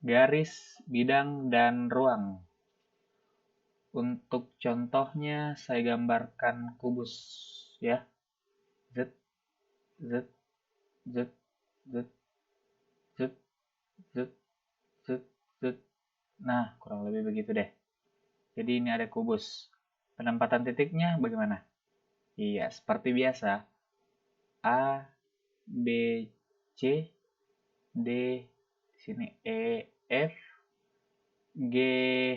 garis, bidang, dan ruang. Untuk contohnya saya gambarkan kubus ya. Z, Z, Z, Z, Z, Z, Z, Z. Nah, kurang lebih begitu deh. Jadi ini ada kubus. Penempatan titiknya bagaimana? Iya, seperti biasa. A, B, C, D, sini E, F, G,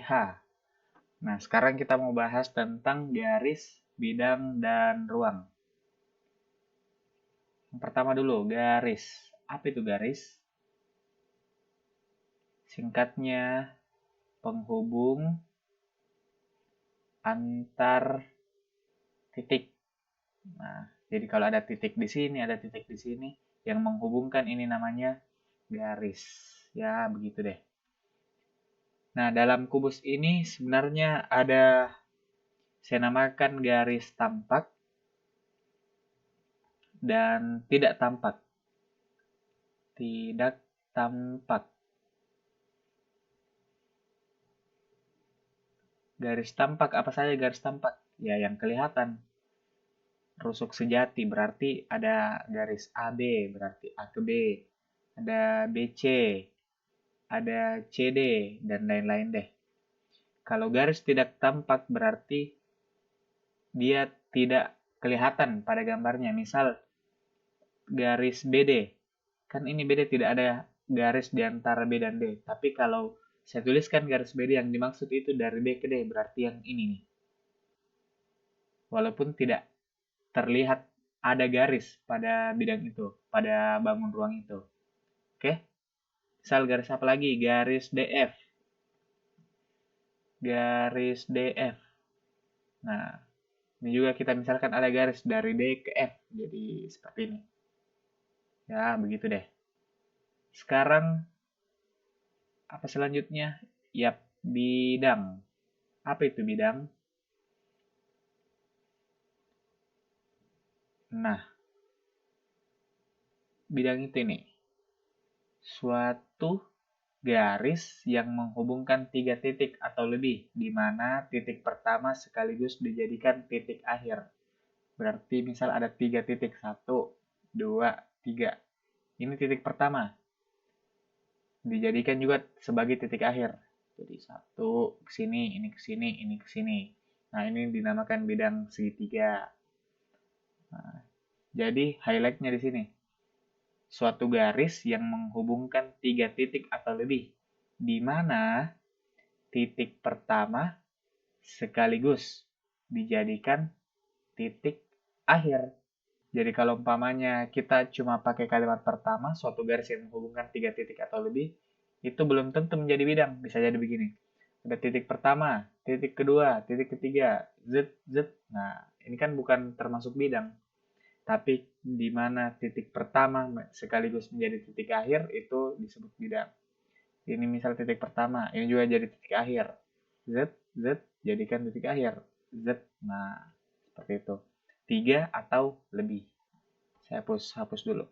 H. Nah, sekarang kita mau bahas tentang garis, bidang, dan ruang. Yang pertama dulu, garis. Apa itu garis? Singkatnya, penghubung antar titik. Nah, jadi kalau ada titik di sini, ada titik di sini, yang menghubungkan ini namanya garis. Ya, begitu deh. Nah, dalam kubus ini sebenarnya ada, saya namakan garis tampak dan tidak tampak. Tidak tampak. Garis tampak, apa saja garis tampak? Ya, yang kelihatan. Rusuk sejati berarti ada garis AB, berarti A ke B. Ada BC, ada CD, dan lain-lain deh. Kalau garis tidak tampak berarti dia tidak kelihatan pada gambarnya. Misal garis BD, kan ini BD tidak ada garis di antara B dan D. Tapi kalau saya tuliskan garis BD yang dimaksud itu dari B ke D, berarti yang ini nih. Walaupun tidak terlihat ada garis pada bidang itu, pada bangun ruang itu. Oke? Misal garis apa lagi? Garis DF. Garis DF. Nah, ini juga kita misalkan ada garis dari D ke F. Jadi seperti ini. Ya, begitu deh. Sekarang apa selanjutnya? Yap, bidang. Apa itu bidang? Nah, bidang itu ini. Suatu garis yang menghubungkan tiga titik atau lebih, di mana titik pertama sekaligus dijadikan titik akhir. Berarti misal ada tiga titik, 1, 2, 3. Ini titik pertama, dijadikan juga sebagai titik akhir. Jadi satu ke sini, ini ke sini, ini ke sini. Nah, ini dinamakan bidang segitiga. Nah, jadi highlightnya di sini. Suatu garis yang menghubungkan tiga titik atau lebih, di mana titik pertama sekaligus dijadikan titik akhir. Jadi kalau umpamanya kita cuma pakai kalimat pertama, suatu garis yang menghubungkan tiga titik atau lebih, itu belum tentu menjadi bidang. Bisa jadi begini. Ada titik pertama, titik kedua, titik ketiga, z, z. Nah, ini kan bukan termasuk bidang. Tapi di mana titik pertama sekaligus menjadi titik akhir, itu disebut bidang. Ini misal titik pertama, ini juga jadi titik akhir. Z, Z, jadikan titik akhir. Z, nah seperti itu. 3 atau lebih. Saya hapus dulu.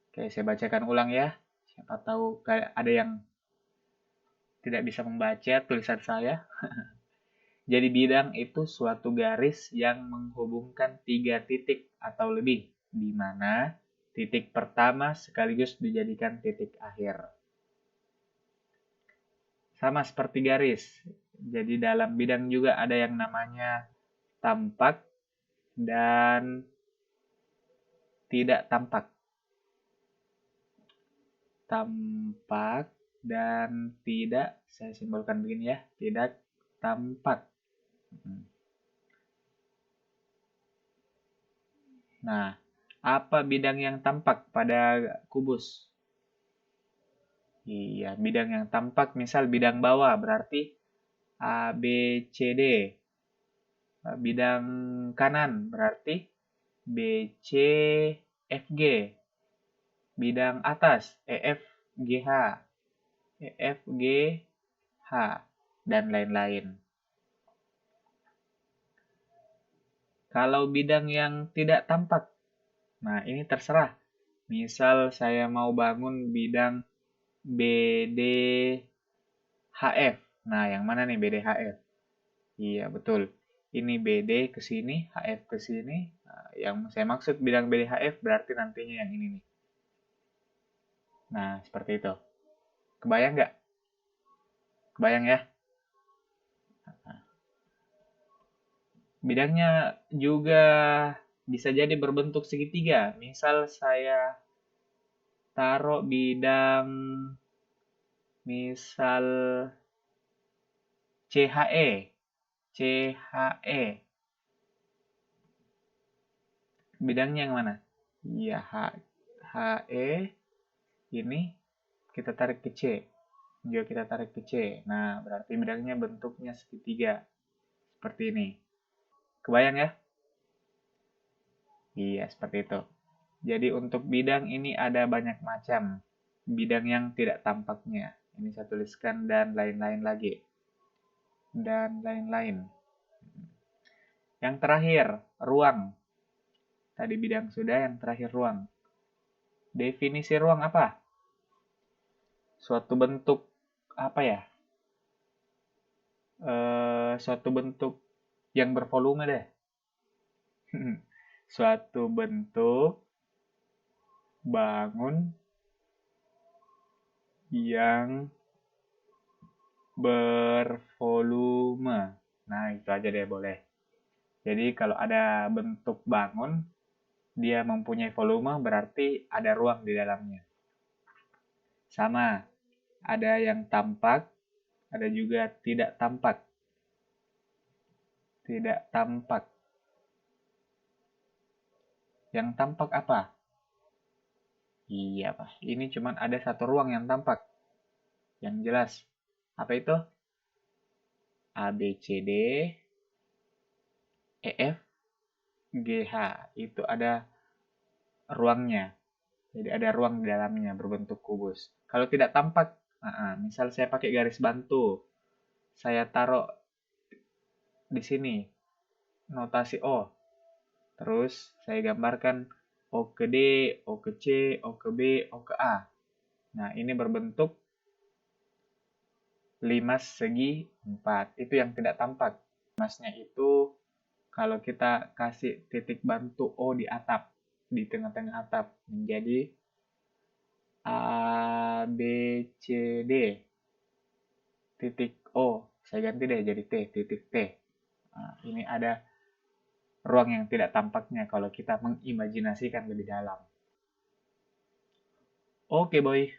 Oke, saya bacakan ulang ya. Siapa tahu ada yang tidak bisa membaca tulisan saya. Jadi bidang itu suatu garis yang menghubungkan tiga titik atau lebih, di mana titik pertama sekaligus dijadikan titik akhir. Sama seperti garis. Jadi dalam bidang juga ada yang namanya tampak dan tidak tampak. Tampak dan tidak, saya simbolkan begini ya, tidak tampak. Nah, apa bidang yang tampak pada kubus? Iya, bidang yang tampak misal bidang bawah berarti A, B, C, D. Bidang kanan berarti B, C, F, G. Bidang atas E, F, G, H. E, F, G, H. Dan lain-lain. Kalau bidang yang tidak tampak, nah ini terserah. Misal saya mau bangun bidang BDHF. Nah, yang mana nih BDHF? Iya, betul. Ini BD ke sini, HF ke sini. Nah, yang saya maksud bidang BDHF berarti nantinya yang ini nih. Nah, seperti itu. Kebayang nggak? Kebayang ya? Bidangnya juga bisa jadi berbentuk segitiga. Misal saya taruh bidang misal CHE. CHE. Bidangnya yang mana? Ya, HE ini kita tarik ke C. Juga kita tarik ke C. Nah, berarti bidangnya bentuknya segitiga. Seperti ini. Kebayang ya? Iya, seperti itu. Jadi untuk bidang ini ada banyak macam. Bidang yang tidak tampaknya. Ini saya tuliskan dan lain-lain lagi. Dan lain-lain. Yang terakhir, ruang. Tadi bidang sudah, yang terakhir ruang. Definisi ruang apa? Suatu bentuk apa ya? Suatu bentuk yang bervolume deh. Suatu bentuk bangun yang bervolume. Nah, itu aja deh boleh. Jadi kalau ada bentuk bangun, dia mempunyai volume berarti ada ruang di dalamnya. Sama, ada yang tampak, ada juga tidak tampak. Tidak tampak. Yang tampak apa? Iya, Pak. Ini cuma ada satu ruang yang tampak. Yang jelas. Apa itu? A, B, C, D, E, F, G, H. Itu ada ruangnya. Jadi ada ruang di dalamnya berbentuk kubus. Kalau tidak tampak, misal saya pakai garis bantu. Saya taruh di sini notasi O. Terus saya gambarkan O ke D, O ke C, O ke B, O ke A. Nah, ini berbentuk 5 segi 4. Itu yang tidak tampak. 5-nya itu kalau kita kasih titik bantu O di atap, di tengah-tengah atap, menjadi A, B, C, D. Titik O. Saya ganti deh jadi T, titik T. Nah, ini ada ruang yang tidak tampaknya kalau kita mengimajinasikan lebih dalam. Oke, boy.